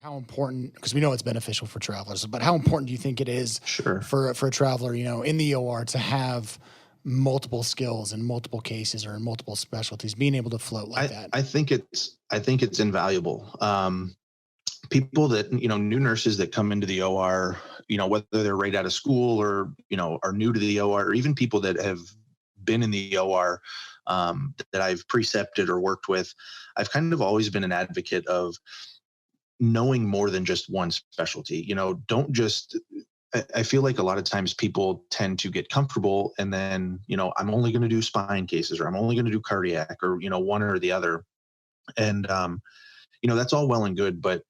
How important, because we know it's beneficial for travelers, but how important do you think it is Sure. for a traveler, in the OR to have multiple skills and multiple cases or in multiple specialties, being able to float like that? I think it's invaluable. People that, new nurses that come into the OR, whether they're right out of school or, are new to the OR, or even people that have been in the OR, that I've precepted or worked with, I've kind of always been an advocate of knowing more than just one specialty. Don't just, I feel like a lot of times people tend to get comfortable and then, I'm only going to do spine cases, or I'm only going to do cardiac, or, one or the other. And, that's all well and good. But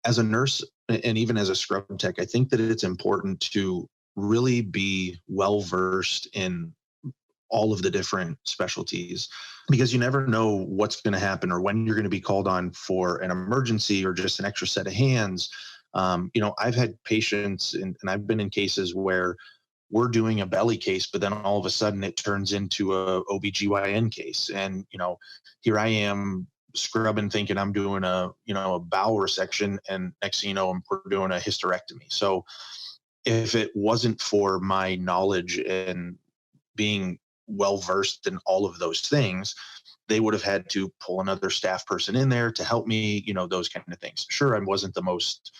as a nurse and even as a scrub tech, I think that it's important to really be well versed in all of the different specialties, because you never know what's going to happen or when you're going to be called on for an emergency or just an extra set of hands. I've had patients and I've been in cases where we're doing a belly case, but then all of a sudden it turns into a OBGYN case. And, here I am scrubbing thinking I'm doing a bowel resection. And next thing you know, we're doing a hysterectomy. So if it wasn't for my knowledge and being well versed in all of those things, they would have had to pull another staff person in there to help me, those kind of things. Sure, I wasn't the most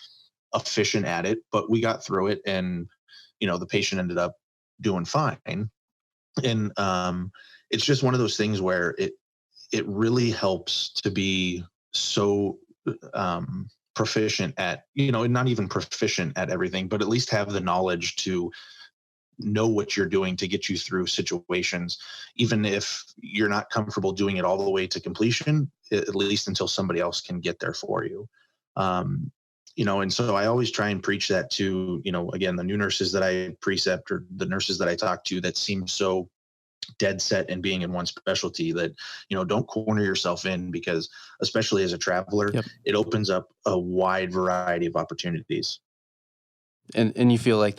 efficient at it, but we got through it, and the patient ended up doing fine. And it's just one of those things where it really helps to be so proficient at, not even proficient at everything, but at least have the knowledge to know what you're doing to get you through situations, even if you're not comfortable doing it all the way to completion, at least until somebody else can get there for you. And so I always try and preach that to, again, the new nurses that I precept, or the nurses that I talk to that seem so dead set in being in one specialty, that, don't corner yourself in, because especially as a traveler, Yep. it opens up a wide variety of opportunities. And you feel like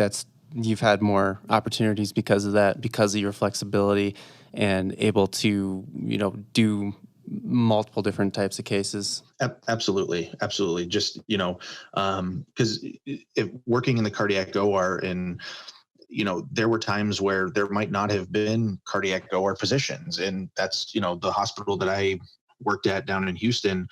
you've had more opportunities because of that, because of your flexibility and able to, do multiple different types of cases. Absolutely, absolutely. Just, because if working in the cardiac OR, and there were times where there might not have been cardiac OR physicians, and that's, the hospital that I worked at down in Houston.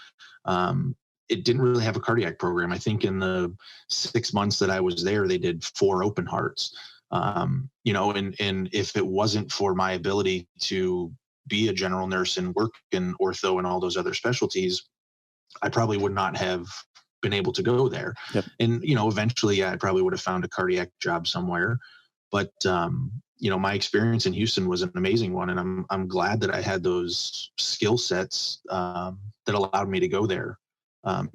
It didn't really have a cardiac program. I think in the 6 months that I was there, they did 4 open hearts. And if it wasn't for my ability to be a general nurse and work in ortho and all those other specialties, I probably would not have been able to go there. Yep. And, eventually, yeah, I probably would have found a cardiac job somewhere. But, my experience in Houston was an amazing one. And I'm glad that I had those skill sets, that allowed me to go there.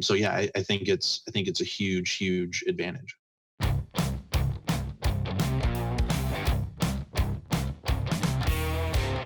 So yeah, I think it's a huge, huge advantage.